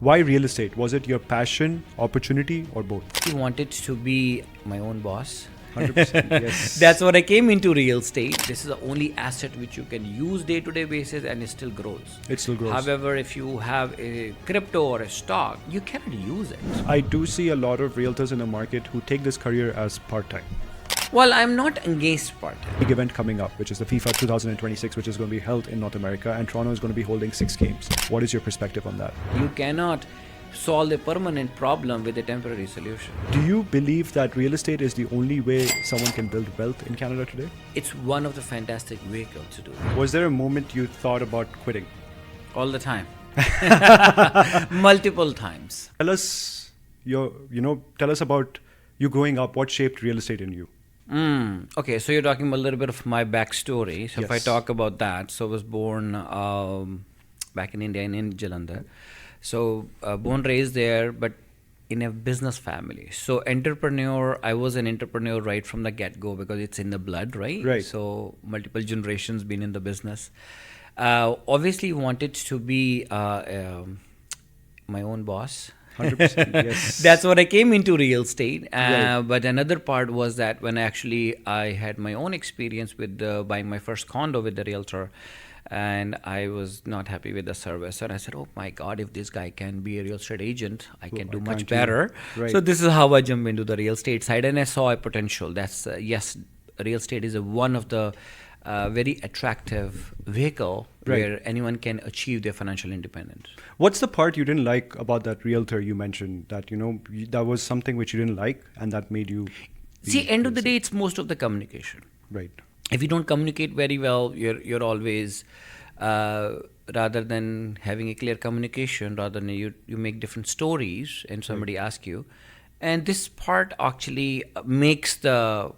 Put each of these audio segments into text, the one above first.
Why real estate? Was it your passion, opportunity, or both? I wanted to be my own boss. 100%. Yes. That's what I came into real estate. This is the only asset which you can use day-to-day basis and it still grows. It still grows. However, if you have a crypto or a stock, you cannot use it. I do see a lot of realtors in the market who take this career as part-time. Well, I'm not against part-time. Big event coming up, which is the FIFA 2026, which is going to be held in North America, and Toronto is going to be holding 6 games. What is your perspective on that? You cannot solve a permanent problem with a temporary solution. Do you believe that real estate is the only way someone can build wealth in Canada today? It's one of the fantastic vehicles to do it. Was there a moment you thought about quitting? All the time. Multiple times. Tell us tell us about you growing up. What shaped real estate in you? Okay, so you're talking about a little bit of my backstory. So if I Yes. talk about that, so I was born back in India, in Jalandhar. So born, raised there, but in a business family. So entrepreneur, I was an entrepreneur right from the get-go because it's in the blood, right? Right. So multiple generations been in the business. Obviously wanted to be my own boss. 100%. Yes. That's what I came into real estate. Right. But another part was that when I had my own experience with buying my first condo with the Realtor, and I was not happy with the service. And I said, oh my God, if this guy can be a real estate agent, I can do why much can't you? better. Right. So this is how I jumped into the real estate side, and I saw a potential. That's, yes, real estate is one of the very attractive vehicle Right. where anyone can achieve their financial independence. What's the part you didn't like about that realtor you mentioned? That that was something which you didn't like, and that made you. See, end of the day, it's most of the communication. Right. If you don't communicate very well, you're always rather than having a clear communication, rather than you make different stories and somebody asks you, and this part actually makes the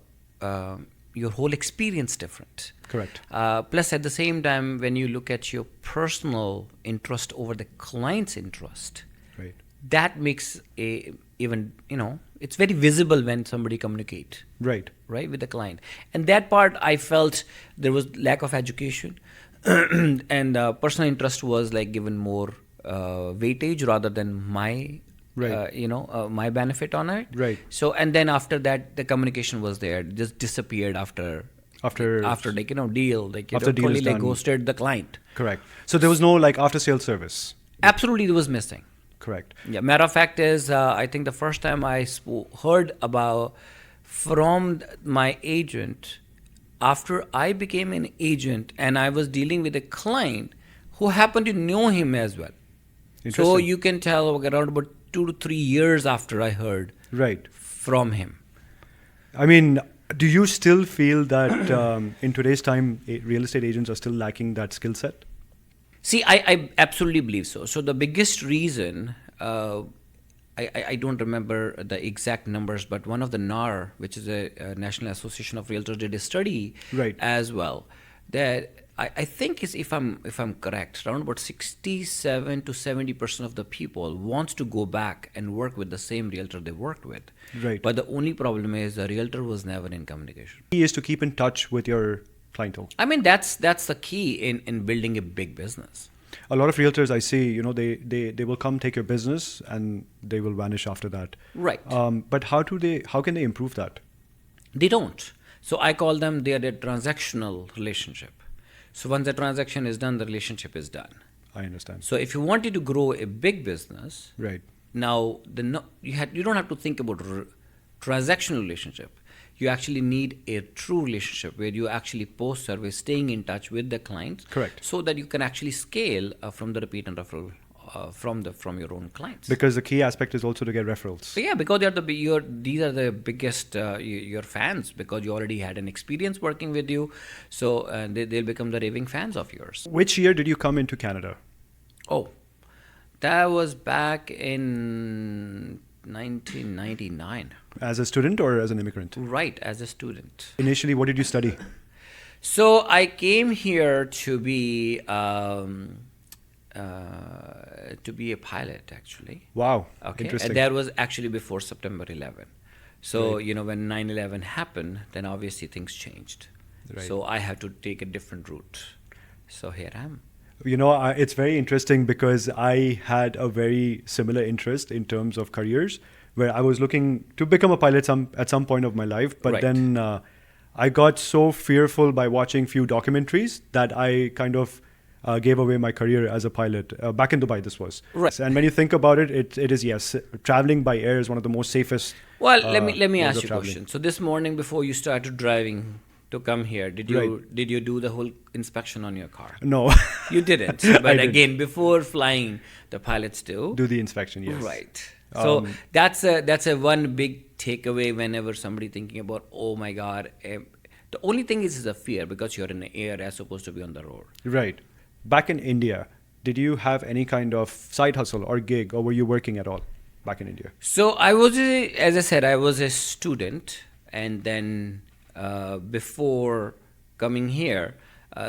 your whole experience different. Correct. Plus, at the same time, when you look at your personal interest over the client's interest, Right. that makes it's very visible when somebody communicate Right. with the client. And that part, I felt there was lack of education and personal interest was like given more weightage rather than my Right. my benefit on it. Right. So, and then after that, the communication was there. It just disappeared after deal, After deal totally is like done. ghosted the client. Correct. So there was no after sales service. Absolutely, it was missing. Correct. Yeah, matter of fact is, I think the first time I heard about from my agent, after I became an agent and I was dealing with a client who happened to know him as well. So Interesting. you can tell around about 2 to 3 years after I heard Right. from him. I mean, do you still feel that in today's time, real estate agents are still lacking that skill set? See, I absolutely believe so. So the biggest reason, I don't remember the exact numbers, but one of the NAR, which is a National Association of Realtors, did a study Right. as well. That I think is, if I'm correct, around about 67 to 70% of the people wants to go back and work with the same realtor they worked with. Right. But the only problem is the realtor was never in communication. Key is to keep in touch with your clientele. I mean, that's the key in building a big business. A lot of realtors I see, they will come take your business and they will vanish after that. Right. But how can they improve that? They don't. So I call them, they are a transactional relationship. So once the transaction is done, the relationship is done. I understand. So if you wanted to grow a big business, Right. now you don't have to think about transactional relationship. You actually need a true relationship where you actually post survey, staying in touch with the clients. Correct. So that you can actually scale from the repeat and referral from your own clients. Because the key aspect is also to get referrals. So yeah, because these are the biggest your fans, because you already had an experience working with you, so they'll become the raving fans of yours. Which year did you come into Canada? Oh, that was back in 1999. As a student or as an immigrant? Right, as a student. Initially, what did you study? So I came here to be a pilot, actually. Wow. Okay, Interesting. and that was actually before September 11. So, Right. when 9/11 happened, then obviously things changed. Right. So I had to take a different route. So here I am. It's very interesting because I had a very similar interest in terms of careers, where I was looking to become a pilot at some point of my life. But Right. then I got so fearful by watching few documentaries that I kind of gave away my career as a pilot. Back in Dubai, this was. Right. And when you think about it, it is, yes, traveling by air is one of the most safest. Well, let me modes ask of you a traveling. question. So this morning before you started driving to come here, did you do the whole inspection on your car? No. You didn't. I But didn't. again, before flying, the pilots do. Do the inspection, yes. Right. So Um, that's a one big takeaway whenever somebody thinking about, oh my God. The only thing is a fear because you're in the air as opposed to be on the road. Right. Back in India, did you have any kind of side hustle or gig, or were you working at all back in India? So as I said, I was a student, and then before coming here,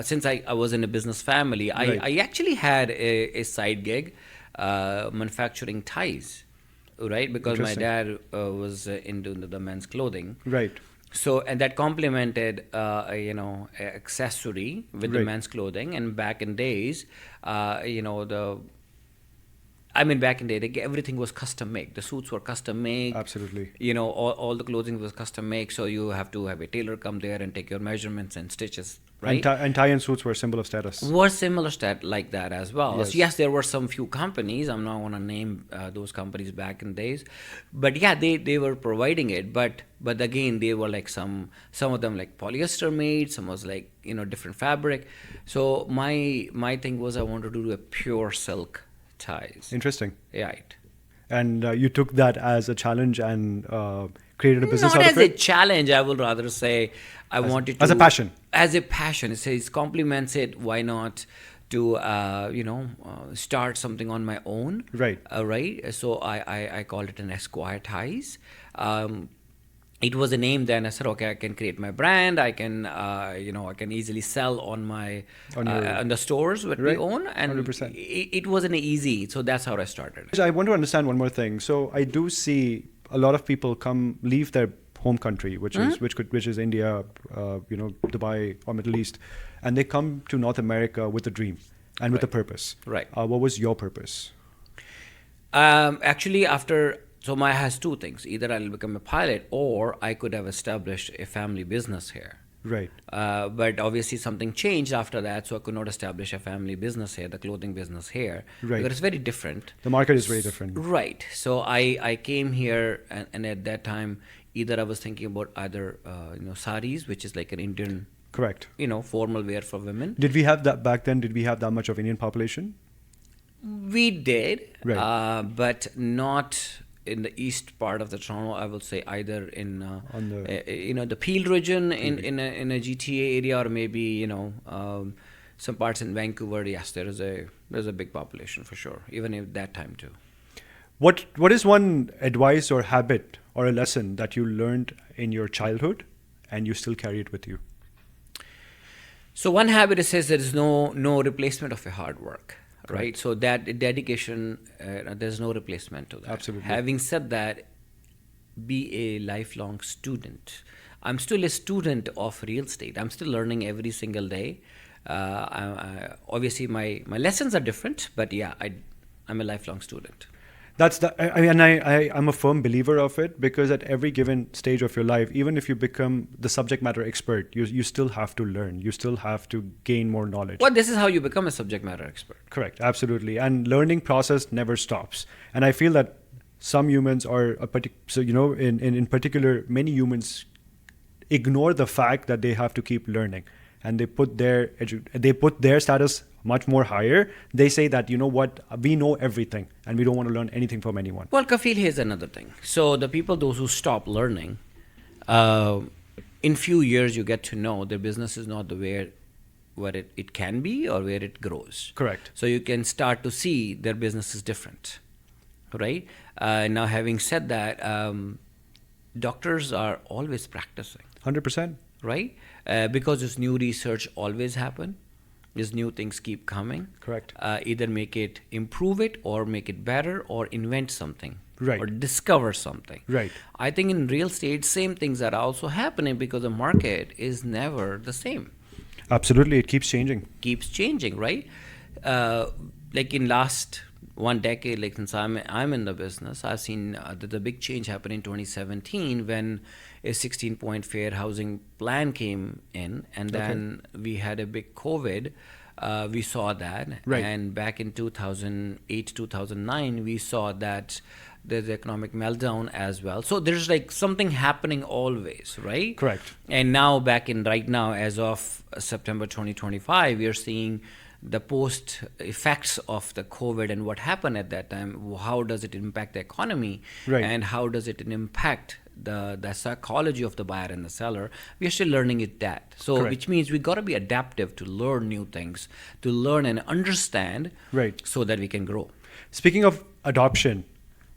since I was in a business family, Right. I actually had a side gig, manufacturing ties, right? Because my Interesting. dad was into the men's clothing. Right. So, and that complemented, accessory with the Right. men's clothing. And back in days, back in the day, everything was custom made. The suits were custom made. Absolutely. All the clothing was custom made. So you have to have a tailor come there and take your measurements and stitches, right? And tie-in suits were a symbol of status. Were similar stat like that as well. Yes. So yes, there were some few companies. I'm not going to name those companies back in days, but yeah, they were providing it. But again, they were like some of them like polyester made. Some was like different fabric. So my thing was I wanted to do a pure silk ties. Interesting. Right. And you took that as a challenge and created a business Not out as of a it? challenge, I would rather say I wanted to. as a passion. As a passion. It says complements it. Why not to, start something on my own? Right. Right. So I called it an Esquire Ties. It was a name. Then I said, okay, I can create my brand. I can, I can easily sell on my on the stores that we Right. own, and 100%. it wasn't easy. So that's how I started. I want to understand one more thing. So I do see a lot of people leave their home country, which is India, Dubai or Middle East, and they come to North America with a dream and with a purpose. Right. What was your purpose? Actually, so Maya has two things. Either I'll become a pilot or I could have established a family business here. Right. But obviously something changed after that, so I could not establish a family business here, the clothing business here. Right. Because it's very different. The market is very different. Right. So I came here, and at that time, either I was thinking about either, saris, which is like an Indian, Correct. formal wear for women. Did we have that back then? Did we have that much of Indian population? We did, Right. but not in the east part of the Toronto. I will say either in On the- the Peel region in a GTA area, or maybe some parts in Vancouver. Yes, there's a big population for sure, even at that time too. What is one advice or habit or a lesson that you learned in your childhood and you still carry it with you? So one habit is says there is no replacement of a hard work, right? So that dedication, there's no replacement to that. Absolutely. Having said that, be a lifelong student. I'm still a student of real estate. I'm still learning every single day. Obviously, my lessons are different, but yeah, I'm a lifelong student. I'm a firm believer of it, because at every given stage of your life, even if you become the subject matter expert, you still have to learn. You still have to gain more knowledge. Well, this is how you become a subject matter expert. Correct, absolutely. And learning process never stops. And I feel that some humans are in particular, many humans ignore the fact that they have to keep learning, and they put their status much more higher. They say that, we know everything and we don't want to learn anything from anyone. Well, Kafil, here's another thing. So the people, those who stop learning, in few years you get to know their business is not the way where it can be or where it grows. Correct. So you can start to see their business is different, right? Now, having said that, doctors are always practicing. 100%. Right? Because this new research always happen. These new things keep coming. Correct. Either improve it, or make it better, or invent something. Right. Or discover something. Right. I think in real estate, same things are also happening, because the market is never the same. Absolutely. It keeps changing. Keeps changing, right? like in last 1 decade, like since I'm in the business, I've seen the big change happen in 2017 when a 16-point fair housing plan came in, and Okay. then we had a big COVID. We saw that, Right. and back in 2008, 2009, we saw that there's economic meltdown as well. So there's like something happening always, right? Correct. And now back in right now, as of September 2025, we are seeing the post effects of the COVID and what happened at that time. How does it impact the economy, Right. and how does it impact the psychology of the buyer and the seller? We are still learning it that. So Correct. which means we got to be adaptive to learn new things, to learn and understand, Right. so that we can grow. Speaking of adoption,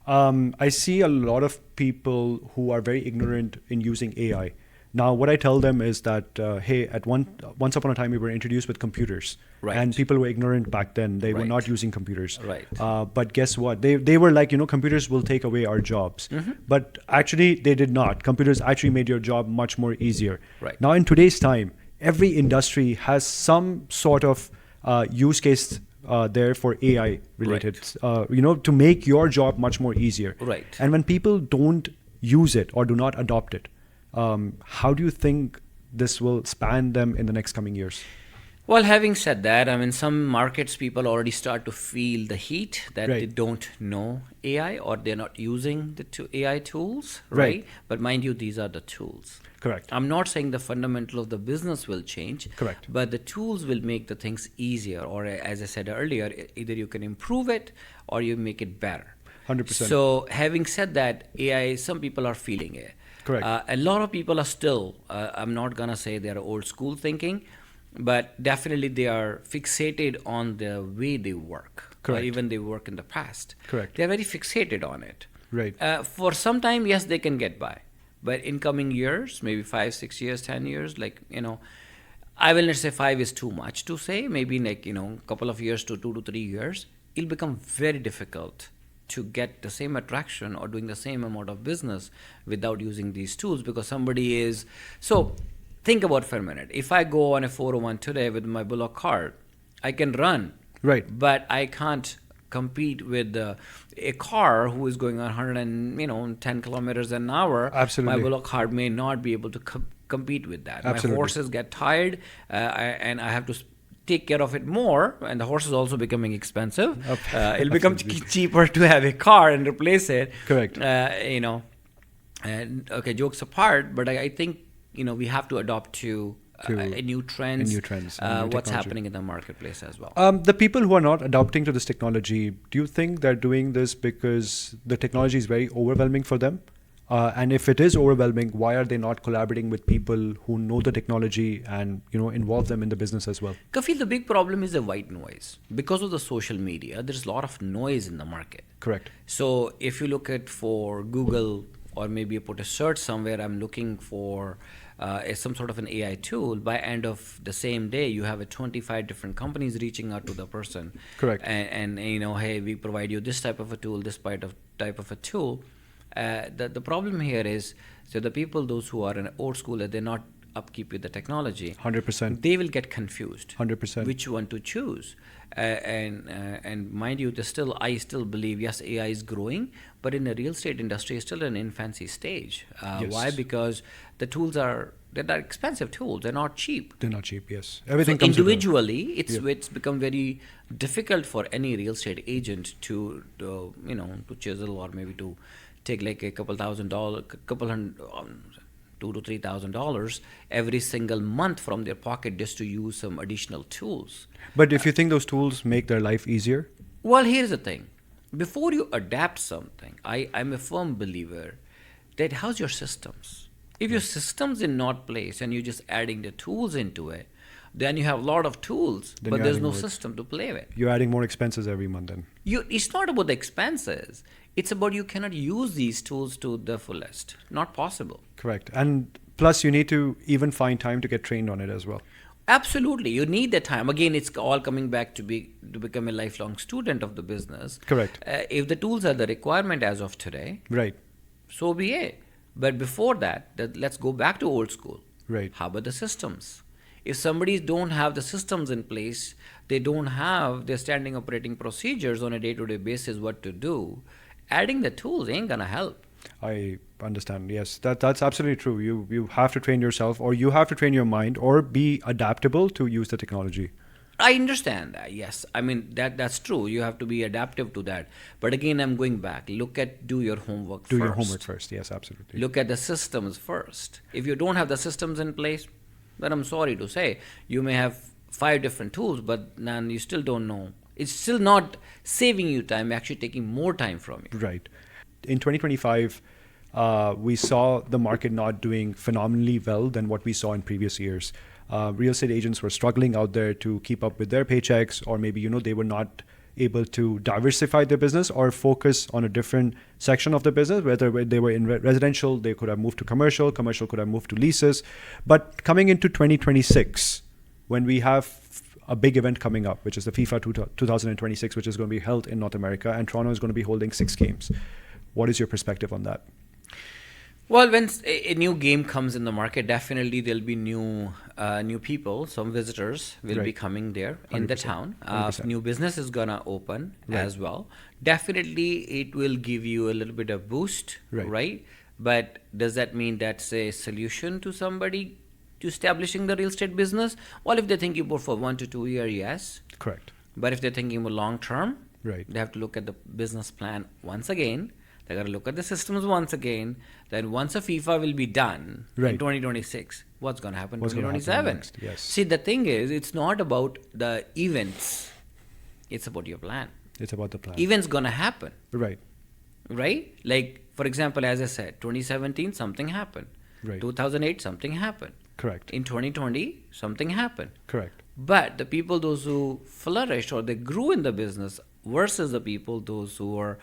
I see a lot of people who are very ignorant in using AI. Now, what I tell them is that, hey, once upon a time, we were introduced with computers, Right. and people were ignorant back then. They were Right. not using computers. Right. But guess what? They were like, computers will take away our jobs. Mm-hmm. But actually, they did not. Computers actually made your job much more easier. Right. Now, in today's time, every industry has some sort of use case there for AI related, to make your job much more easier. Right. And when people don't use it or do not adopt it, how do you think this will span them in the next coming years? Well, having said that, I mean, some markets people already start to feel the heat that Right. they don't know AI or they're not using the AI tools, Right. right? But mind you, these are the tools. Correct. I'm not saying the fundamental of the business will change. Correct. But the tools will make the things easier, or as I said earlier, either you can improve it or you make it better. 100%. So having said that, AI, some people are feeling it. Correct. A lot of people are still, I'm not going to say they're old school thinking, but definitely they are fixated on the way they work. Correct. Or even they work in the past. Correct. They're very fixated on it. Right. For some time, yes, they can get by. But in coming years, maybe 5, 6 years, 10 years, I will not say 5 is too much to say. Maybe a couple of years to 2 to 3 years, it'll become very difficult to get the same attraction or doing the same amount of business without using these tools, because somebody is. So think about for a minute. If I go on a 401 today with my Bullock card, I can run. Right. But I can't compete with a car who is going on 110 kilometers an hour. Absolutely. My Bullock card may not be able to compete with that. Absolutely. My horses get tired, and I have to take care of it more, and the horse is also becoming expensive. It'll become cheaper to have a car and replace it. Correct. And okay, jokes apart, but I think we have to adopt to a new trends, and new what's technology. happening in the marketplace as well. The people who are not adopting to this technology, do you think they're doing this because the technology is very overwhelming for them? And if it is overwhelming, why are they not collaborating with people who know the technology and involve them in the business as well? Kafil, the big problem is the white noise. Because of the social media, there's a lot of noise in the market. Correct. So if you look at for Google, or maybe you put a search somewhere, I'm looking for some sort of an AI tool, by end of the same day, you have 25 different companies reaching out to the person. Correct. And hey, we provide you this type of a tool, this type of a tool. The problem here is, so the people, those who are an old schooler, they're not upkeep with the technology. 100%. They will get confused. 100%. Which one to choose? And mind you, I still believe, yes, AI is growing, but in the real estate industry, it's still in infancy stage. Yes. Why? Because the tools they're expensive tools. They're not cheap. They're not cheap, yes. Everything So comes with individually, Yeah. it's become very difficult for any real estate agent to chisel, or maybe to take like a couple $1,000, $2,000 to $3,000 every single month from their pocket just to use some additional tools. But if you think those tools make their life easier? Well, here's the thing. Before you adapt something, I'm a firm believer that how's your systems? If your systems in not place and you're just adding the tools into it, then you have a lot of tools, Then but you're there's adding no more. system to play with. You're adding more expenses every month then. It's not about the expenses. It's about you cannot use these tools to the fullest. Not possible. Correct. And plus, you need to even find time to get trained on it as well. Absolutely. You need the time. Again, it's all coming back to become a lifelong student of the business. Correct. If the tools are the requirement as of today, Right. so be it. But before that, let's go back to old school. Right. How about the systems? If somebody don't have the systems in place, they don't have their standing operating procedures on a day-to-day basis what to do, adding the tools ain't gonna help. I understand. Yes, that's absolutely true. You have to train yourself, or you have to train your mind, or be adaptable to use the technology. I understand that. Yes, I mean that's true. You have to be adaptive to that. But again, I'm going back. Do your homework Do first. your homework first. Yes, absolutely. Look at the systems first. If you don't have the systems in place, then I'm sorry to say you may have 5 different tools, but then you still don't know. It's still not saving you time, actually taking more time from you. Right. In 2025, we saw the market not doing phenomenally well than what we saw in previous years. Real estate agents were struggling out there to keep up with their paychecks, or maybe they were not able to diversify their business or focus on a different section of the business. Whether they were in residential, they could have moved to commercial could have moved to leases. But coming into 2026, when we have a big event coming up, which is the FIFA 2026, which is going to be held in North America, and Toronto is going to be holding 6 games. What is your perspective on that? Well, when a new game comes in the market, definitely there'll be new people, some visitors will be coming there in the town. 100%. New business is gonna open Right. as well. Definitely, it will give you a little bit of boost, right? But does that mean that's a solution to somebody to establishing the real estate business? Well, if they're thinking about for 1 to 2 years, yes. Correct. But if they're thinking about long term, Right. they have to look at the business plan once again. They got to look at the systems once again. Then once a FIFA will be done in 2026, what's going to happen in 2027? Yes. See, the thing is, it's not about the events. It's about your plan. It's about the plan. Events going to happen. Right. Right? Like, for example, as I said, 2017, something happened. Right. 2008, something happened. Correct. In 2020, something happened. Correct. But the people, those who flourished or they grew in the business versus the people, those who were,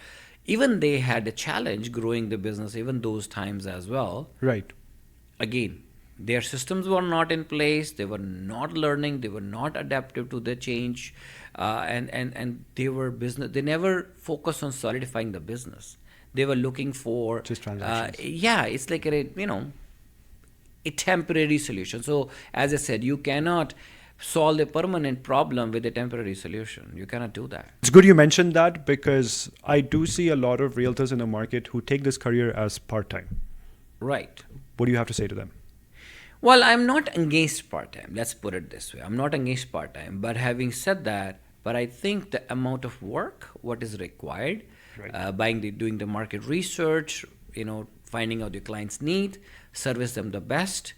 even they had a challenge growing the business, even those times as well. Right. Again, their systems were not in place. They were not learning. They were not adaptive to the change. And they were business. They never focused on solidifying the business. They were looking for Just transactions. it's like a temporary solution. So as I said, you cannot solve a permanent problem with a temporary solution. You cannot do that. It's good you mentioned that, because I do see a lot of realtors in the market who take this career as part-time. Right. What do you have to say to them? Well, I'm not against part-time. Let's put it this way. I'm not against part-time. But having said that, but I think the amount of work, what is required, doing the market research, finding out your client's need, service them the best.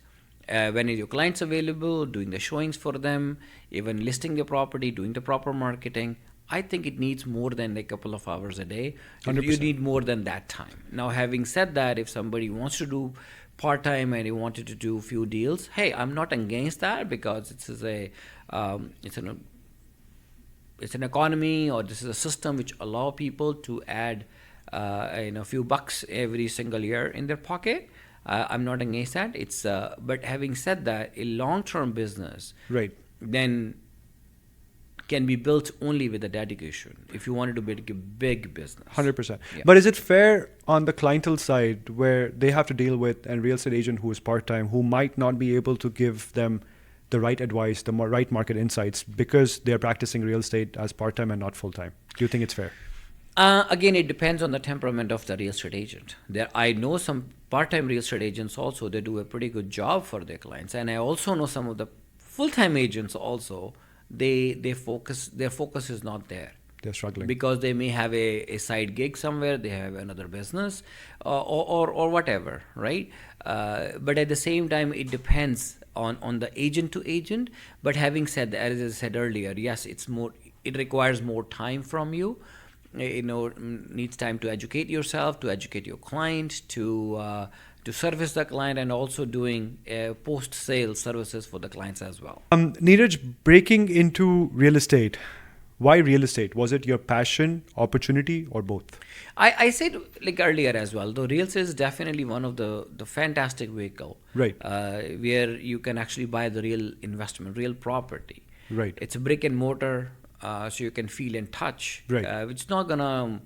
When are your clients available, doing the showings for them, even listing the property, doing the proper marketing. I think it needs more than a couple of hours a day. 100%. You need more than that time. Now, having said that, if somebody wants to do part-time and he wanted to do a few deals, hey, I'm not against that, because it's an economy, or this is a system which allow people to add a few bucks every single year in their pocket. I'm not against that. But having said that, a long-term business then can be built only with a dedication if you wanted to build a big business. 100%. Yeah. But is it fair on the clientele side, where they have to deal with a real estate agent who is part-time, who might not be able to give them the right advice, the right market insights, because they're practicing real estate as part-time and not full-time? Do you think it's fair? Again, it depends on the temperament of the real estate agent. I know some part-time real estate agents also, they do a pretty good job for their clients. And I also know some of the full-time agents also, their focus is not there. They're struggling. Because they may have a side gig somewhere, they have another business, or whatever, right? But at the same time, it depends on the agent to agent. But having said that, as I said earlier, yes, it requires more time from you. Needs time to educate yourself, to educate your client, to service the client, and also doing post-sale services for the clients as well. Neeraj, breaking into real estate, why real estate? Was it your passion, opportunity, or both? I said like earlier as well, though real estate is definitely one of the fantastic vehicle, Right. Where you can actually buy the real investment, real property. Right. It's a brick and mortar, so you can feel and touch. Right. It's not gonna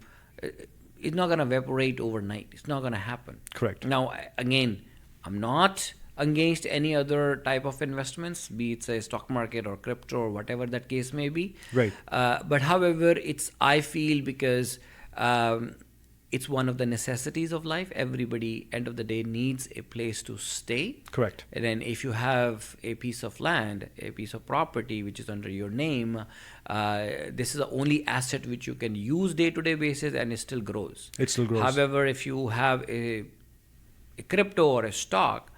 evaporate overnight. It's not gonna happen. Correct. Now, again, I'm not against any other type of investments, be it say stock market or crypto or whatever that case may be. Right. But however, I feel because it's one of the necessities of life. Everybody, end of the day, needs a place to stay. Correct. And then if you have a piece of land, a piece of property which is under your name, this is the only asset which you can use day-to-day basis, and it still grows. It still grows. However, if you have a crypto or a stock,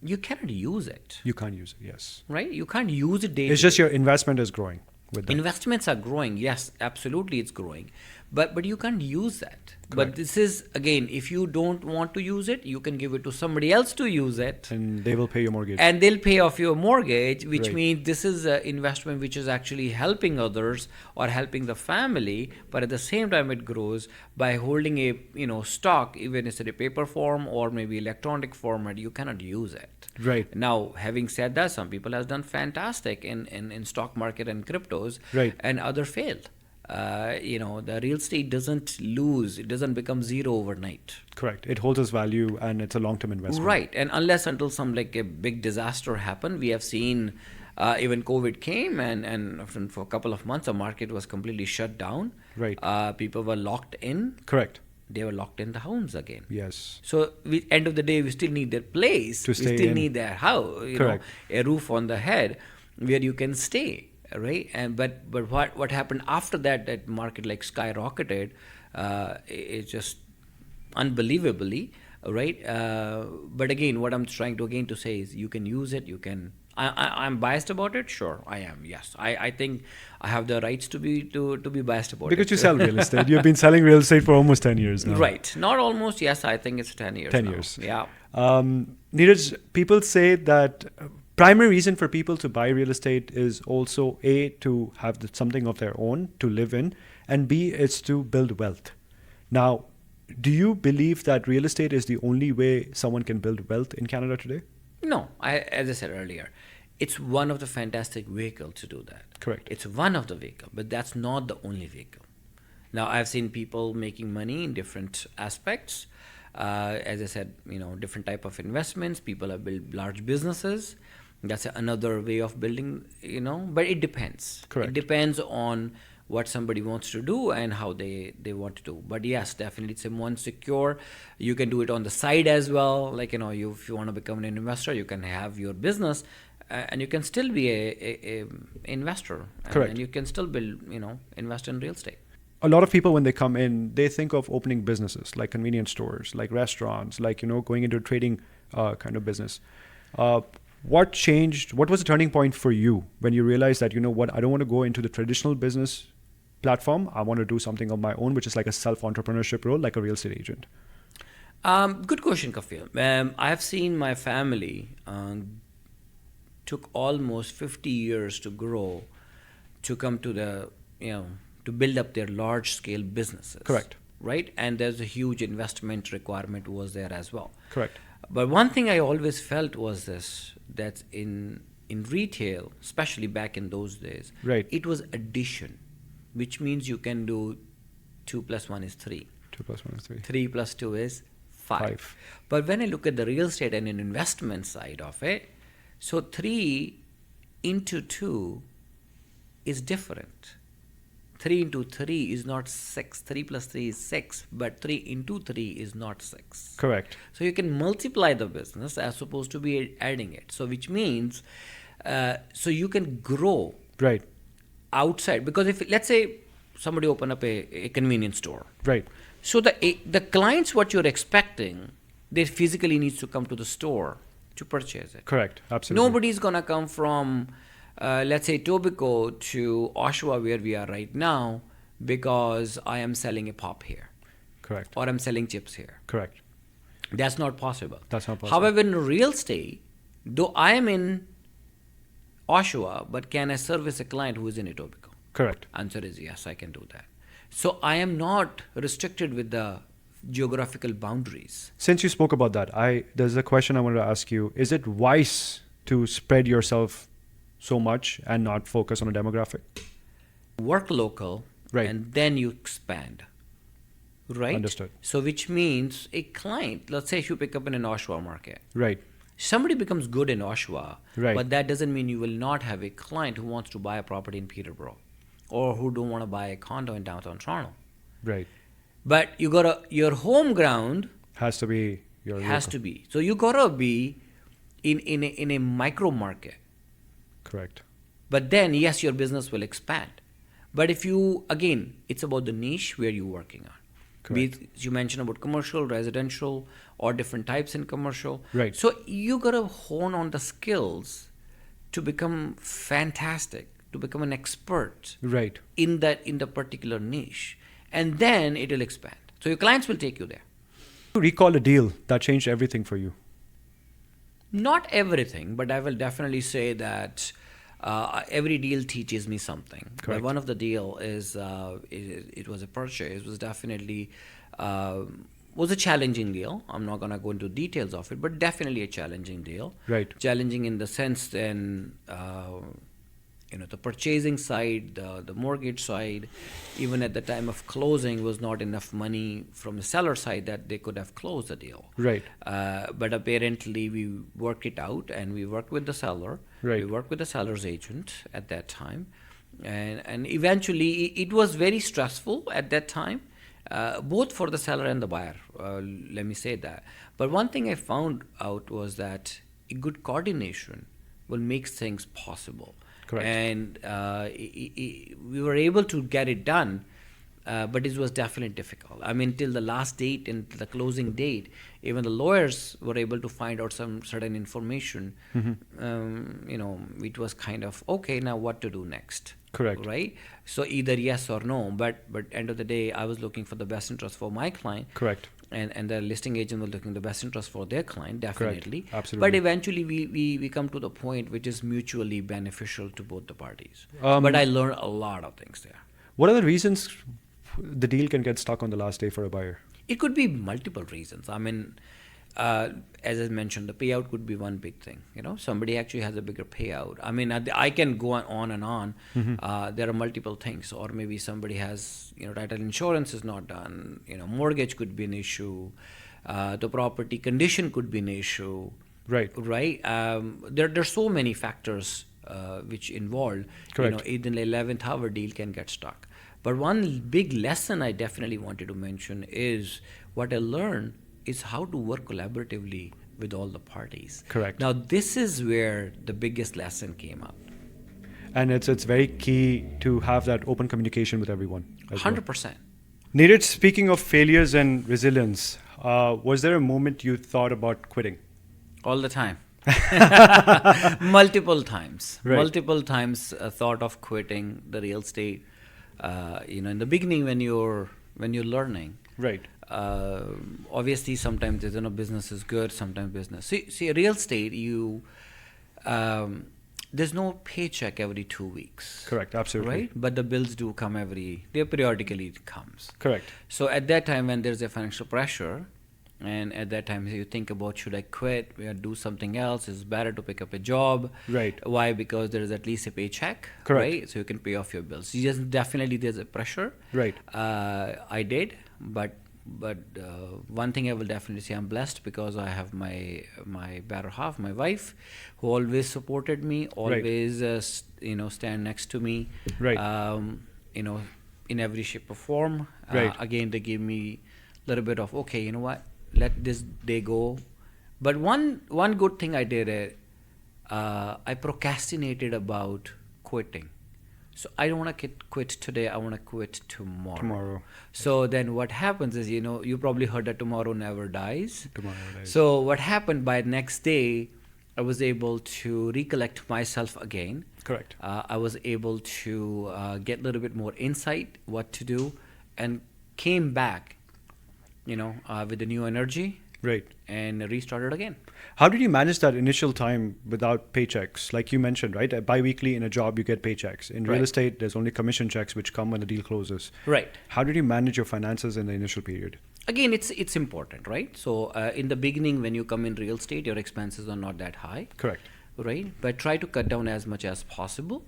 you cannot use it. You can't use it, yes. Right? You can't use it day. It's just your investment is growing with that. Investments are growing. Yes, absolutely, it's growing. But you can't use that. Correct. But this is, again, if you don't want to use it, you can give it to somebody else to use it. And they will pay your mortgage. And they'll pay off your mortgage, which Right. means this is an investment which is actually helping others or helping the family, but at the same time it grows by holding a stock, even if it's in a paper form or maybe electronic format, you cannot use it. Right. Now, having said that, some people have done fantastic in stock market and cryptos, Right. and other failed. The real estate doesn't lose; it doesn't become zero overnight. Correct. It holds its value and it's a long-term investment. Right, and unless until some like a big disaster happened, we have seen even COVID came and for a couple of months the market was completely shut down. Right. People were locked in. Correct. They were locked in the homes again. Yes. So, end of the day, we still need their place. To stay we still in. need their house. Correct. A roof on the head where you can stay. Right, and but what happened after that? That market like skyrocketed. It's just unbelievably right. But again, what I'm trying to say is you can use it. You can. I'm biased about it. Sure, I am. Yes, I think I have the rights to be biased about it. Because you sell real estate. You've been selling real estate for almost 10 years now. Right. Not almost. Yes, I think it's 10 years. 10 now. years. Yeah. Neeraj, people say that primary reason for people to buy real estate is also A, to have something of their own to live in, and B, it's to build wealth. Now, do you believe that real estate is the only way someone can build wealth in Canada today? No, as I said earlier, it's one of the fantastic vehicles to do that. Correct. It's one of the vehicles, but that's not the only vehicle. Now, I've seen people making money in different aspects. As I said, different type of investments. People have built large businesses. That's another way of building, but it depends. Correct. It depends on what somebody wants to do and how they want to do. But yes, definitely it's a more secure. You can do it on the side as well. Like, if you want to become an investor, you can have your business and you can still be a investor. Correct. And you can still build, invest in real estate. A lot of people, when they come in, they think of opening businesses like convenience stores, like restaurants, like, going into a trading kind of business. What changed? What was the turning point for you when you realized that, I don't want to go into the traditional business platform. I want to do something of my own, which is like a self-entrepreneurship role, like a real estate agent. Good question, Kafil. I've seen my family took almost 50 years to grow, to come to to build up their large-scale businesses. Correct. Right? And there's a huge investment requirement was there as well. Correct. But one thing I always felt was this, that in retail, especially back in those days, Right. it was addition, which means you can do 2 + 1 is 3. 2 + 1 is 3. 3 + 2 is 5. 5. But when I look at the real estate and an investment side of it, so 3 into 2 is different. 3 into 3 is not 6. 3 + 3 is 6, but 3 into 3 is not 6. Correct. So you can multiply the business as opposed to be adding it. So which means, so you can grow Right. outside. Because if, let's say, somebody open up a convenience store. Right. So the clients, what you're expecting, they physically needs to come to the store to purchase it. Correct. Absolutely. Nobody's going to come from, let's say, Tobico to Oshawa, where we are right now, because I am selling a pop here. Correct. Or I'm selling chips here. Correct. That's not possible. That's not possible. However, in real estate, though I am in Oshawa, but can I service a client who is in Etobicoke? Correct. Answer is yes, I can do that. So I am not restricted with the geographical boundaries. Since you spoke about that, there's a question I wanted to ask you. Is it wise to spread yourself so much and not focus on a demographic? Work local, Right. and then you expand. Right? Understood. So which means a client, let's say if you pick up in an Oshawa market, Right. somebody becomes good in Oshawa, Right. but that doesn't mean you will not have a client who wants to buy a property in Peterborough or who don't want to buy a condo in downtown Toronto. Right. But you gotta, your home ground Has to be your has local. to be. So you gotta be in a micro market. Correct. But then, yes, your business will expand. But if you, again, it's about the niche where you're working on. Correct. You mentioned about commercial, residential, or different types in commercial. Right. So you gotta hone on the skills to become fantastic, to become an expert Right. in the particular niche, and then it will expand. So your clients will take you there. Recall a deal that changed everything for you. Not everything, but I will definitely say that every deal teaches me something. Correct. But one of the deal is it was a purchase. It was definitely was a challenging deal. I'm not gonna go into details of it, but definitely a challenging deal. Right. Challenging in the sense then. The purchasing side, the mortgage side, even at the time of closing was not enough money from the seller side that they could have closed the deal. Right. But apparently we worked it out and we worked with the seller. Right. We worked with the seller's agent at that time. And eventually it was very stressful at that time, both for the seller and the buyer. Let me say that. But one thing I found out was that a good coordination will make things possible. Correct. And we were able to get it done, but it was definitely difficult. I mean, till the last date and the closing date, even the lawyers were able to find out some certain information. It was kind of, okay, now what to do next? Correct. Right? So either yes or no, but end of the day, I was looking for the best interest for my client. Correct. And the listing agent was looking the best interest for their client, definitely. Correct. Absolutely. But eventually we come to the point which is mutually beneficial to both the parties. But I learned a lot of things there. What are the reasons the deal can get stuck on the last day for a buyer? It could be multiple reasons. I mean, as I mentioned, the payout could be one big thing. Somebody actually has a bigger payout. I mean, I can go on and on. There are multiple things, or maybe somebody has, title insurance is not done. Mortgage could be an issue. The property condition could be an issue. Right. Right. There's so many factors which involved. Correct. Even the 11th hour deal can get stuck. But one big lesson I definitely wanted to mention is what I learned is how to work collaboratively with all the parties. Correct. Now, this is where the biggest lesson came up. And it's very key to have that open communication with everyone. 100%. Neeraj, speaking of failures and resilience, was there a moment you thought about quitting? All the time. Multiple times. Right. Multiple times thought of quitting the real estate. In the beginning when you're learning. Right. Obviously, sometimes business is good, sometimes business. See, real estate, there's no paycheck every 2 weeks. Correct. Absolutely. Right? But the bills do come periodically it comes. Correct. So at that time when there's a financial pressure, and at that time you think about, should I quit or do something else? It's better to pick up a job. Right. Why? Because there is at least a paycheck. Correct. Right? So you can pay off your bills. Definitely there's a pressure. Right. I did, but one thing I will definitely say, I'm blessed because I have my better half, my wife, who always supported me, always stand next to me. Right. In every shape or form. Right. Again, they gave me a little bit of, okay, you know what, let this day go. But one good thing I did, I procrastinated about quitting. So I don't want to quit today. I want to quit tomorrow. So then what happens is, you probably heard that tomorrow never dies. Tomorrow dies. So what happened, by the next day, I was able to recollect myself again. Correct. I was able to get a little bit more insight what to do, and came back, with a new energy. Right. And restarted again. How did you manage that initial time without paychecks? Like you mentioned, right? Bi-weekly in a job, you get paychecks. In real Right. estate, there's only commission checks which come when the deal closes. Right. How did you manage your finances in the initial period? Again, it's important, right? So in the beginning, when you come in real estate, your expenses are not that high. Correct. Right? But try to cut down as much as possible.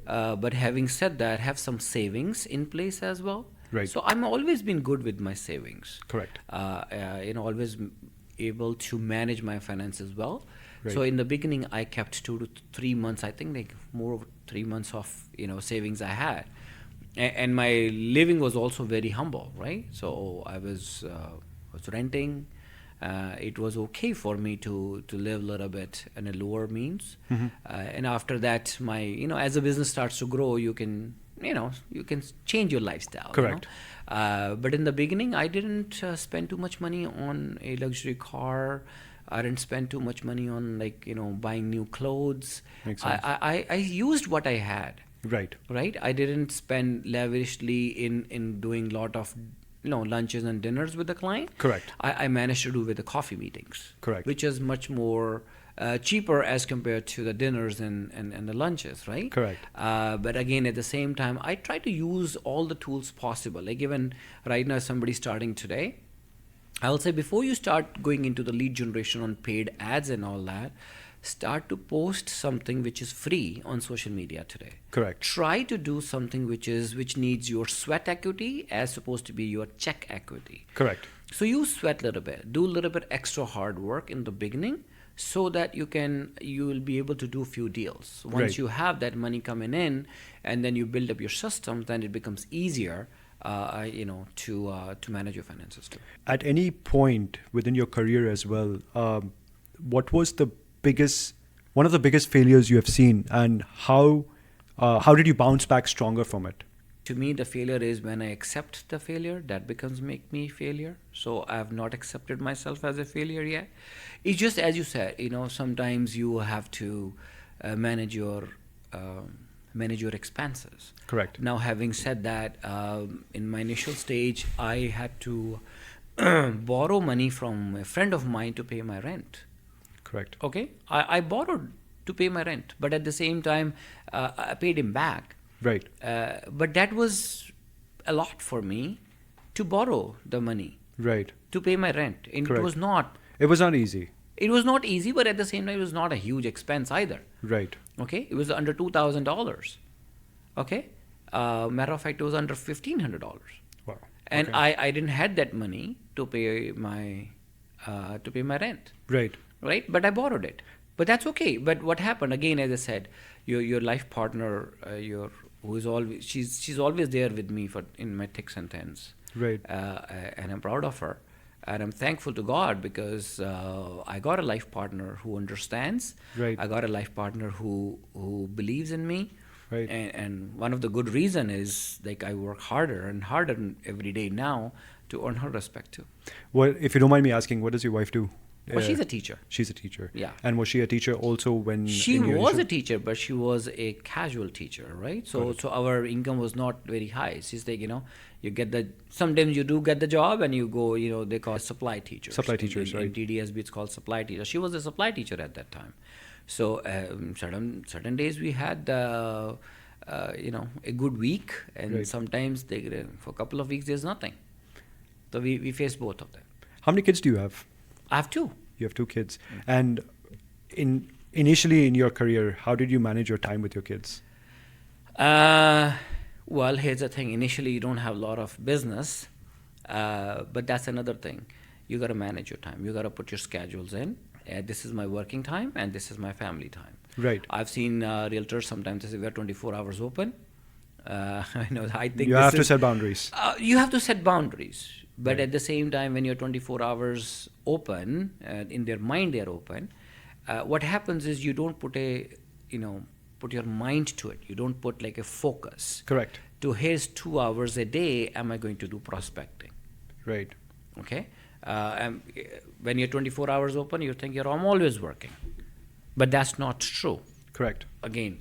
But having said that, have some savings in place as well. Right. So I'm always been good with my savings. Correct. Always able to manage my finances well. Right. So in the beginning, I kept 2 to 3 months, I think like more of 3 months of, savings I had. And my living was also very humble, right? So I was renting. It was okay for me to live a little bit in a lower means. And after that, as the business starts to grow, you can change your lifestyle. Correct. But in the beginning, I didn't spend too much money on a luxury car. I didn't spend too much money on buying new clothes. Makes sense. I used what I had. Right. Right. I didn't spend lavishly in doing lot of lunches and dinners with the client. Correct. I managed to do with the coffee meetings. Correct. Which is much more cheaper as compared to the dinners and the lunches, right? Correct. But again, at the same time, I try to use all the tools possible. Like even right now, somebody starting today, I'll say before you start going into the lead generation on paid ads and all that, start to post something which is free on social media today. Correct. Try to do something which needs your sweat equity as opposed to be your check equity. Correct. So you sweat a little bit, do a little bit extra hard work in the beginning, so that you will be able to do a few deals. Once Right. you have that money coming in, and then you build up your systems, then it becomes easier, to manage your finances too. At any point within your career as well, what was one of the biggest failures you have seen, and how did you bounce back stronger from it? To me, the failure is when I accept the failure, that becomes make me failure. So I have not accepted myself as a failure yet. It's just as you said, sometimes you have to manage your expenses. Correct. Now, having said that, in my initial stage, I had to borrow money from a friend of mine to pay my rent. Correct. Okay, I borrowed to pay my rent, but at the same time, I paid him back. Right. But that was a lot for me to borrow the money Right. to pay my rent. And Correct. it was not. It was not easy. It was not easy, but at the same time, it was not a huge expense either. Right. Okay, it was under $2,000. Okay, matter of fact, it was under $1,500. Wow. And Okay. I didn't had that money to pay my rent. Right. Right, but I borrowed it. But that's okay. But what happened again, as I said, your life partner, who is always she's always there with me in my thicks and thins. Right. And I'm proud of her, and I'm thankful to God because I got a life partner who understands. Right. I got a life partner who believes in me. Right. And one of the good reason is like I work harder and harder every day now to earn her respect too. Well, if you don't mind me asking, what does your wife do? Well, she's a teacher. She's a teacher. Yeah. And was she a teacher also when She in your was a initial- teacher, but she was a casual teacher, right? So our income was not very high. She's like, you get sometimes you do get the job and you go, they call it supply teachers. Supply teachers, right. In TDSB, it's called supply teacher. She was a supply teacher at that time. So certain days we had, a good week, and Right. sometimes for a couple of weeks there's nothing. So we faced both of them. How many kids do you have? I have two. You have 2 kids. And initially in your career, how did you manage your time with your kids? Well, here's the thing. Initially, you don't have a lot of business, but that's another thing. You got to manage your time. You got to put your schedules in. This is my working time, and this is my family time. Right. I've seen realtors sometimes say we are 24 hours open. I think You have to set boundaries. You have to set boundaries. But Right. at the same time, when you're 24 hours open, in their mind they're open, what happens is you don't put put your mind to it. You don't put like a focus. Correct. To here's 2 hours a day, am I going to do prospecting? Right. Okay? When you're 24 hours open, you think I'm always working. But that's not true. Correct. Again,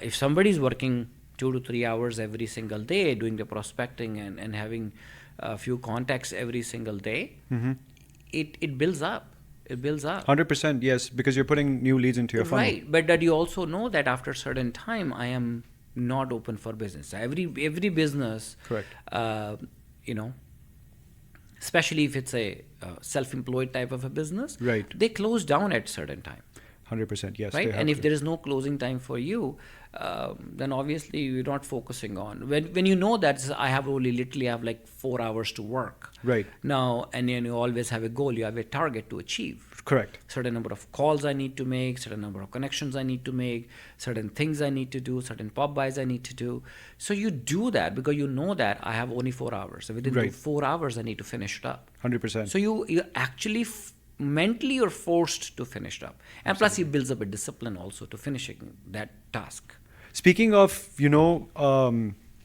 if somebody's working 2 to 3 hours every single day doing the prospecting and having a few contacts every single day, it builds up. It builds up. 100%, yes, because you're putting new leads into your funnel. Right, but that you also know that after a certain time, I am not open for business. Every business, Correct. Especially if it's a self-employed type of a business, Right. they close down at certain time. 100%. Yes, right? they have And if to. there is no closing time for you, then obviously you're not focusing on. When you know that I have only literally have like 4 hours to work Right. now, and then you always have a goal, you have a target to achieve. Correct. Certain number of calls I need to make, certain number of connections I need to make, certain things I need to do, certain pop buys I need to do. So you do that because you know that I have only 4 hours. So within Right. 4 hours, I need to finish it up. 100%. So you actually mentally you're forced to finish it up, and plus it builds up a discipline also to finishing that task. Speaking of,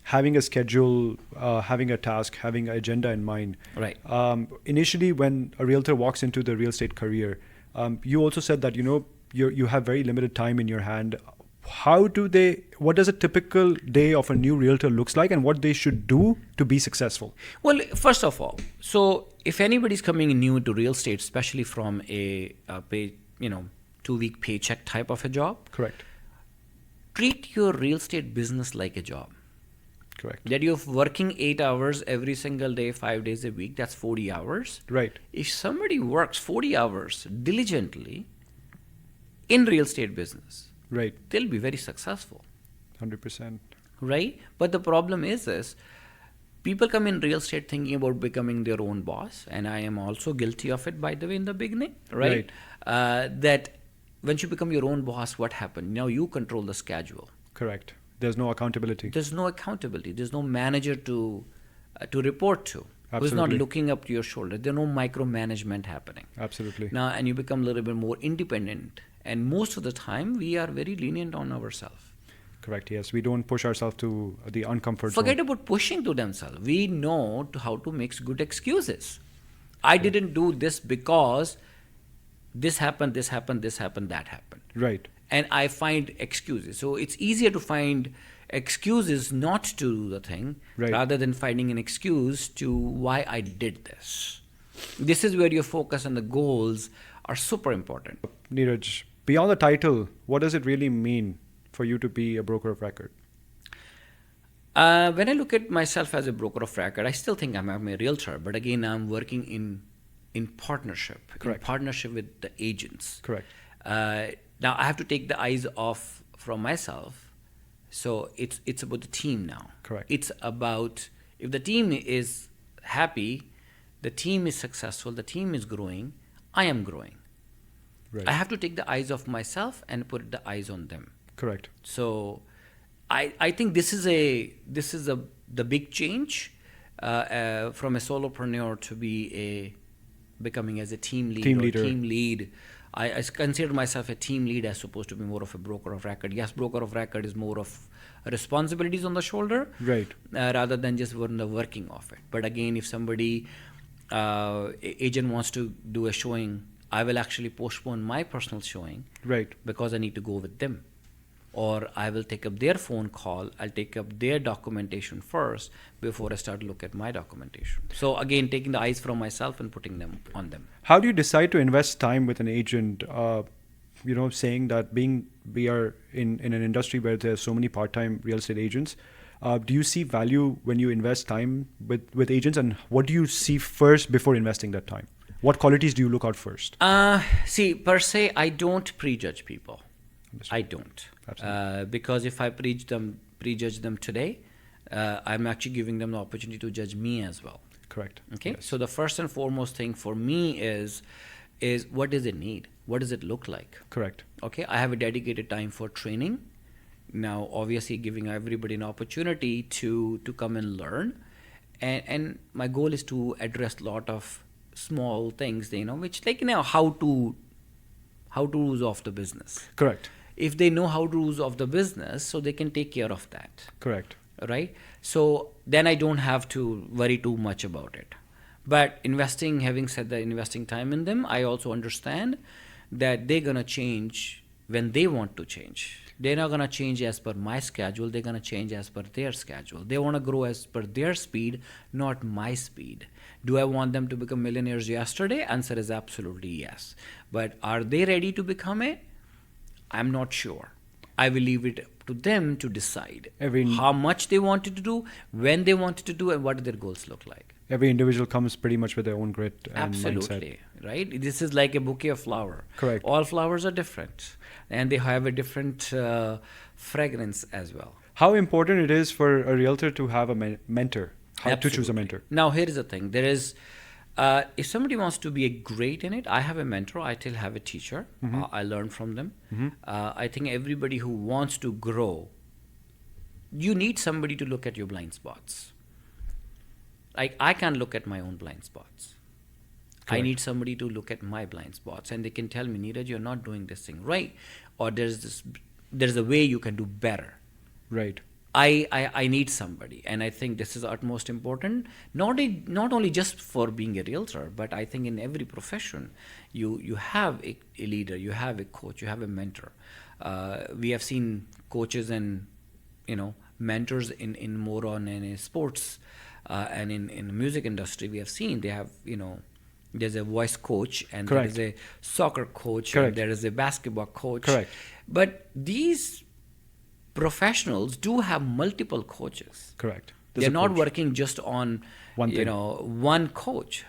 having a schedule, having a task, having an agenda in mind. Right. Initially, when a realtor walks into the real estate career, you also said that you have very limited time in your hand. What does a typical day of a new realtor looks like, and what they should do to be successful? Well, first of all, so if anybody's coming new to real estate, especially from a 2-week paycheck type of a job, Correct. treat your real estate business like a job. Correct. That you're working 8 hours every single day, 5 days a week, that's 40 hours. Right. If somebody works 40 hours diligently in real estate business, Right. they'll be very successful. 100%. Right? But the problem is people come in real estate thinking about becoming their own boss, and I am also guilty of it, by the way, in the beginning, right? That once you become your own boss, what happened? Now you control the schedule. Correct. There's no accountability. There's no accountability. There's no manager to report to who's not Absolutely. looking up to your shoulder. There's no micromanagement happening. Absolutely. Now, and you become a little bit more independent. And most of the time, we are very lenient on ourselves. Correct. Yes. We don't push ourselves to the uncomfort Forget zone. about pushing to themselves. We know how to make good excuses. I didn't do this because this happened, that happened. Right. And I find excuses. So it's easier to find excuses not to do the thing Right. rather than finding an excuse to why I did this. This is where your focus and the goals are super important. Neeraj, beyond the title, what does it really mean for you to be a broker of record? When I look at myself as a broker of record, I still think I'm a realtor, but again, I'm working in partnership, Correct. in partnership with the agents. Correct. Now I have to take the eyes off from myself, so it's about the team now. Correct. It's about if the team is happy, the team is successful, the team is growing, I am growing. Right. I have to take the eyes off myself and put the eyes on them. Correct. So I think this is the big change from a solopreneur to be becoming as a team lead Team or leader. team lead. I consider myself a team lead as opposed to be more of a broker of record. Yes, broker of record is more of responsibilities on the shoulder, Right. rather than just the working of it. But again, if somebody agent wants to do a showing, I will actually postpone my personal showing Right. because I need to go with them. Or I will take up their phone call, I'll take up their documentation first before I start to look at my documentation. So again, taking the eyes from myself and putting them on them. How do you decide to invest time with an agent? Saying that we are in an industry where there's so many part-time real estate agents. Do you see value when you invest time with agents, and what do you see first before investing that time? What qualities do you look out first? See, per se, I don't prejudge people. Understood. I don't. Absolutely. Because if I prejudge them today, I'm actually giving them the opportunity to judge me as well. Correct. Okay. Yes. So the first and foremost thing for me is what does it need? What does it look like? Correct. Okay. I have a dedicated time for training. Now, obviously, giving everybody an opportunity to come and learn, and my goal is to address a lot of small things, which how to rules of the business. Correct. If they know how to rules of the business, so they can take care of that. Correct. Right? So then I don't have to worry too much about it. But having said that, investing time in them, I also understand that they're going to change when they want to change. They're not going to change as per my schedule. They're going to change as per their schedule. They want to grow as per their speed, not my speed. Do I want them to become millionaires yesterday? Answer is absolutely yes. But are they ready to become it? I'm not sure. I will leave it to them to decide how much they wanted to do, when they wanted to do, and what their goals look like. Every individual comes pretty much with their own grit and mindset. Absolutely, right? This is like a bouquet of flower. Correct. All flowers are different, and they have a different fragrance as well. How important it is for a realtor to have a mentor? How to choose a mentor? Now, here is the thing. There is, if somebody wants to be a great in it, I have a mentor. I still have a teacher. I learn from them. I think everybody who wants to grow, you need somebody to look at your blind spots. Like, I can't look at my own blind spots. I Correct. need somebody to look at my blind spots, and they can tell me, Neeraj, you're not doing this thing right, or there's a way you can do better. Right. I need somebody, and I think this is utmost important. Not only just for being a realtor, but I think in every profession, you have a leader, you have a coach, you have a mentor. We have seen coaches and mentors in more on in sports and in the music industry. We have seen they have there's a voice coach, and Correct. there is a soccer coach, Correct. and there is a basketball coach. Correct. But these professionals do have multiple coaches. Correct. They're not working just on One thing. one coach.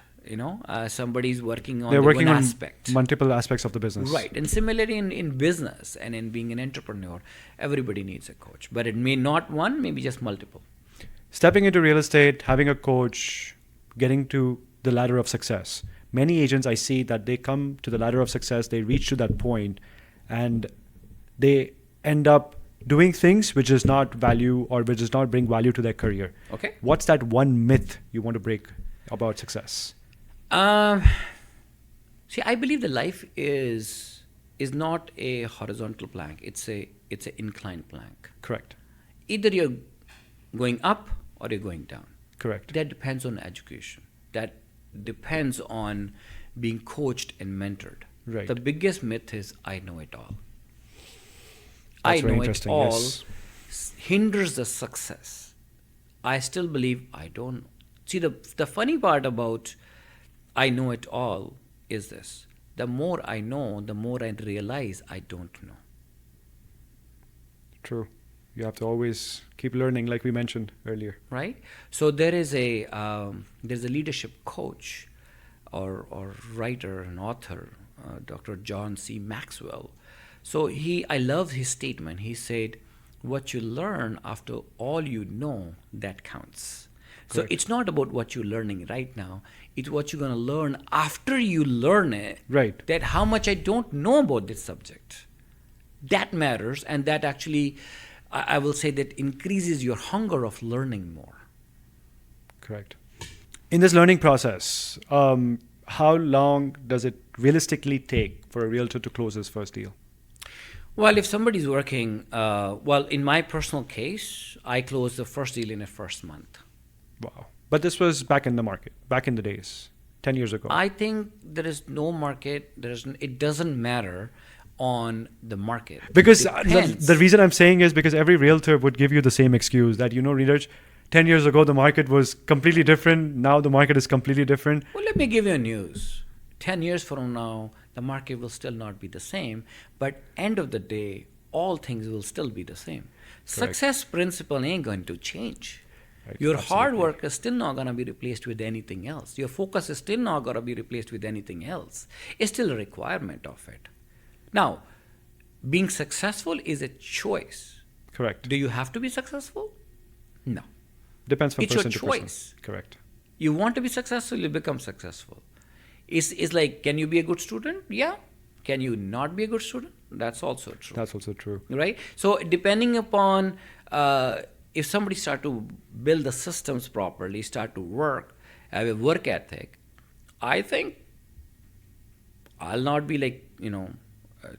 Somebody's working on They're working one on aspect. multiple aspects of the business. Right. And similarly in business and in being an entrepreneur, everybody needs a coach. But it may not one, maybe just multiple. Stepping into real estate, having a coach, getting to the ladder of success. Many agents I see that they come to the ladder of success, they reach to that point, and they end up doing things which does not value or which does not bring value to their career. Okay. What's that one myth you want to break about success? See, I believe the life is not a horizontal plank. It's an inclined plank. Correct. Either you're going up or you're going down. Correct. That depends on education. That depends on being coached and mentored. Right. The biggest myth is I know it all. That's I very know it interesting, all yes. hinders the success. I still believe I don't. See, the funny part about I know it all is this. The more I know, the more I realize I don't know. True. You have to always keep learning, like we mentioned earlier. Right? So there's a leadership coach or writer and author, Dr. John C. Maxwell. So I love his statement. He said, what you learn after all you know, that counts. So Correct. it's not about what you're learning right now. It's what you're going to learn after you learn it. Right. That how much I don't know about this subject. That matters, and that actually, I will say, that increases your hunger of learning more. Correct. In this learning process, how long does it realistically take for a realtor to close his first deal? Well, if somebody's working, in my personal case, I closed the first deal in the first month. Wow. But this was back in the market, back in the days, 10 years ago. I think there is no market. It doesn't matter on the market. Because Depends. the reason I'm saying is because every realtor would give you the same excuse that, Neeraj, 10 years ago, the market was completely different. Now the market is completely different. Well, let me give you a news. 10 years from now, the market will still not be the same. But end of the day, all things will still be the same. Success principle ain't going to change. Right, Your absolutely. hard work is still not going to be replaced with anything else. Your focus is still not going to be replaced with anything else. It's still a requirement of it. Now, being successful is a choice. Correct. Do you have to be successful? No. Depends from It's your person to person. choice. Correct. You want to be successful, you become successful. It's like, can you be a good student? Yeah. Can you not be a good student? That's also true. That's also true. Right? So depending upon if somebody start to build the systems properly, start to work, have a work ethic, I think I'll not be like,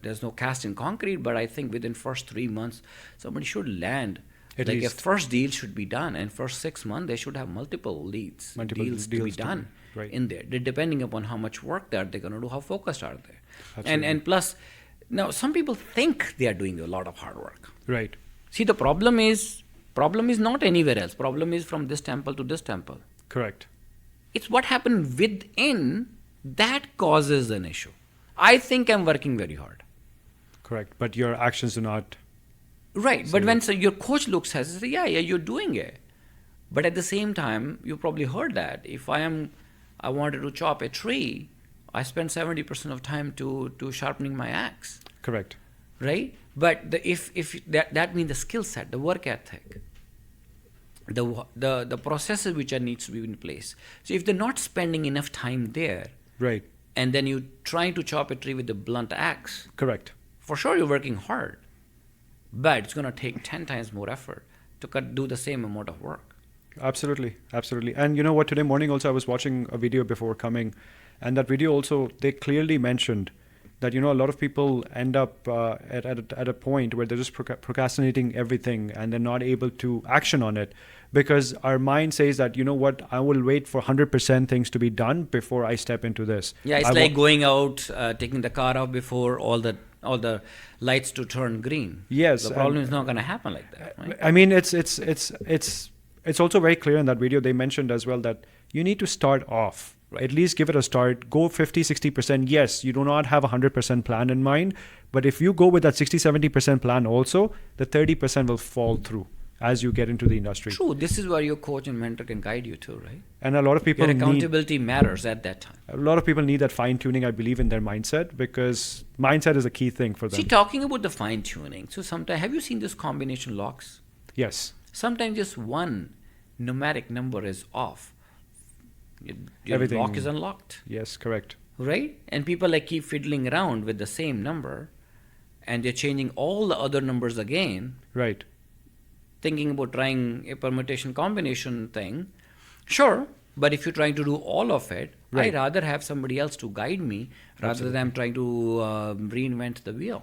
there's no cast in concrete, but I think within first 3 months, somebody should land. At like least. a first deal should be done, and first 6 months they should have multiple leads, Multiple deals to be deals to done be- right. in there. Depending upon how much work they're going to do, how focused are they, Absolutely. and plus, now some people think they are doing a lot of hard work. Right. See, the problem is not anywhere else. Problem is from this temple to this temple. Correct. It's what happened within that causes an issue. I think I'm working very hard. Correct. But your actions do not. Right, but when your coach looks at it, say, yeah, you're doing it. But at the same time, you probably heard that if I wanted to chop a tree, I spend 70% of time to sharpening my axe, Correct. right? But if that means the skill set, the work ethic, the processes which are needs to be in place. So if they're not spending enough time there, Right. and then you trying to chop a tree with a blunt axe, Correct. for sure you're working hard, but it's going to take 10 times more effort to do the same amount of work. Absolutely. Absolutely. And you know what? Today morning also I was watching a video before coming, and that video also they clearly mentioned that a lot of people end up at a point where they're just procrastinating everything and they're not able to action on it because our mind says that what, I will wait for 100% things to be done before I step into this. Yeah, it's like going out, taking the car out before all the lights to turn green. Yes, the problem is not going to happen like that. Right? I mean, it's also very clear in that video. They mentioned as well that you need to start off. Right. At least give it a start. Go 50, 60%. Yes, you do not have a 100% plan in mind. But if you go with that 60, 70% plan also, the 30% will fall through as you get into the industry. True. This is where your coach and mentor can guide you to, right? And a lot of people your accountability matters at that time. A lot of people need that fine tuning, I believe, in their mindset because mindset is a key thing for them. See, talking about the fine tuning. So sometimes, have you seen this combination locks? Yes. Sometimes just one numeric number is off. Your Everything. lock is unlocked. Yes, correct. Right? And people keep fiddling around with the same number and they're changing all the other numbers again. Right. Thinking about trying a permutation combination thing. Sure, but if you're trying to do all of it, right. I'd rather have somebody else to guide me rather than trying to reinvent the wheel.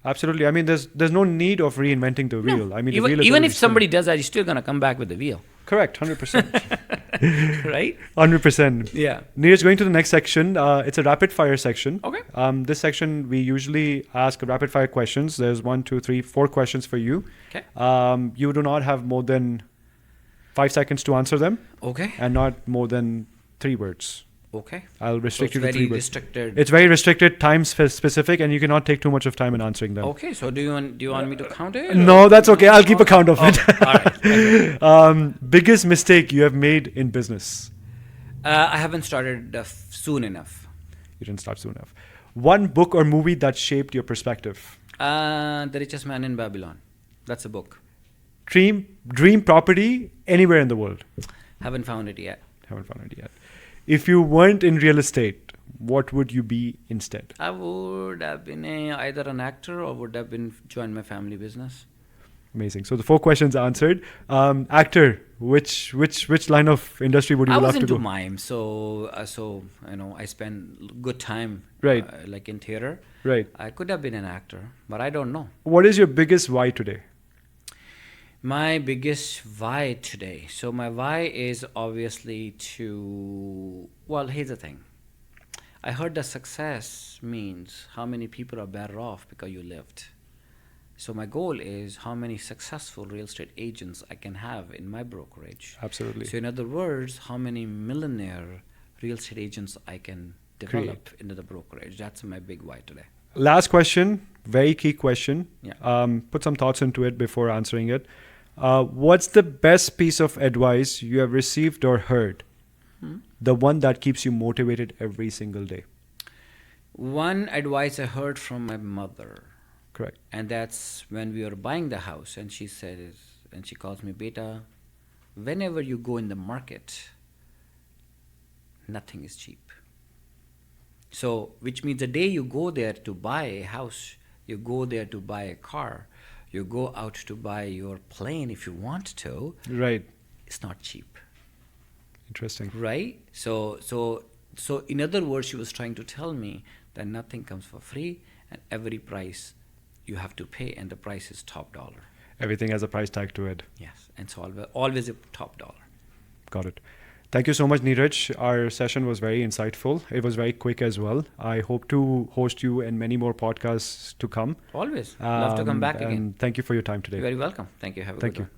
Absolutely. I mean, there's no need of reinventing the wheel. No. I mean, even if somebody does that, you're still going to come back with the wheel. Correct, 100%. Right? 100%. Yeah. Neeraj, going to the next section. It's a rapid fire section. Okay. This section, we usually ask rapid fire questions. There's 1, 2, 3, 4 questions for you. Okay. You do not have more than 5 seconds to answer them. Okay. And not more than 3 words. Okay. I'll restrict you to 3 words. Restricted. It's very restricted, time specific, and you cannot take too much of time in answering them. Okay. So do you want me to count it? No, that's okay. I'll keep a count of it. All right. Okay. Biggest mistake you have made in business? I haven't started soon enough. You didn't start soon enough. One book or movie that shaped your perspective? The Richest Man in Babylon. That's a book. Dream property anywhere in the world? Haven't found it yet. Haven't found it yet. If you weren't in real estate, what would you be instead? I would have been either an actor or would have been joined my family business. Amazing. So the 4 questions answered. Actor, which line of industry would you love to go? I was into mime, so I spent good time, right? Like in theater. Right. I could have been an actor, but I don't know. What is your biggest why today? My biggest why today. So my why is obviously well, here's the thing. I heard that success means how many people are better off because you lived. So my goal is how many successful real estate agents I can have in my brokerage. Absolutely. So in other words, how many millionaire real estate agents I can develop into the brokerage. That's my big why today. Last question, very key question. Yeah. Put some thoughts into it before answering it. What's the best piece of advice you have received or heard? The one that keeps you motivated every single day? One advice I heard from my mother. Correct. And that's when we were buying the house, and she calls me, Beta, whenever you go in the market, nothing is cheap. So, which means the day you go there to buy a house, you go there to buy a car, you go out to buy your plane if you want to. Right. It's not cheap. Interesting. Right? So in other words, she was trying to tell me that nothing comes for free and every price you have to pay, and the price is top dollar. Everything has a price tag to it. Yes, and so always a top dollar. Got it. Thank you so much, Neeraj. Our session was very insightful. It was very quick as well. I hope to host you in many more podcasts to come. Always. Love to come back again. And thank you for your time today. You're very welcome. Thank you. Have a good one.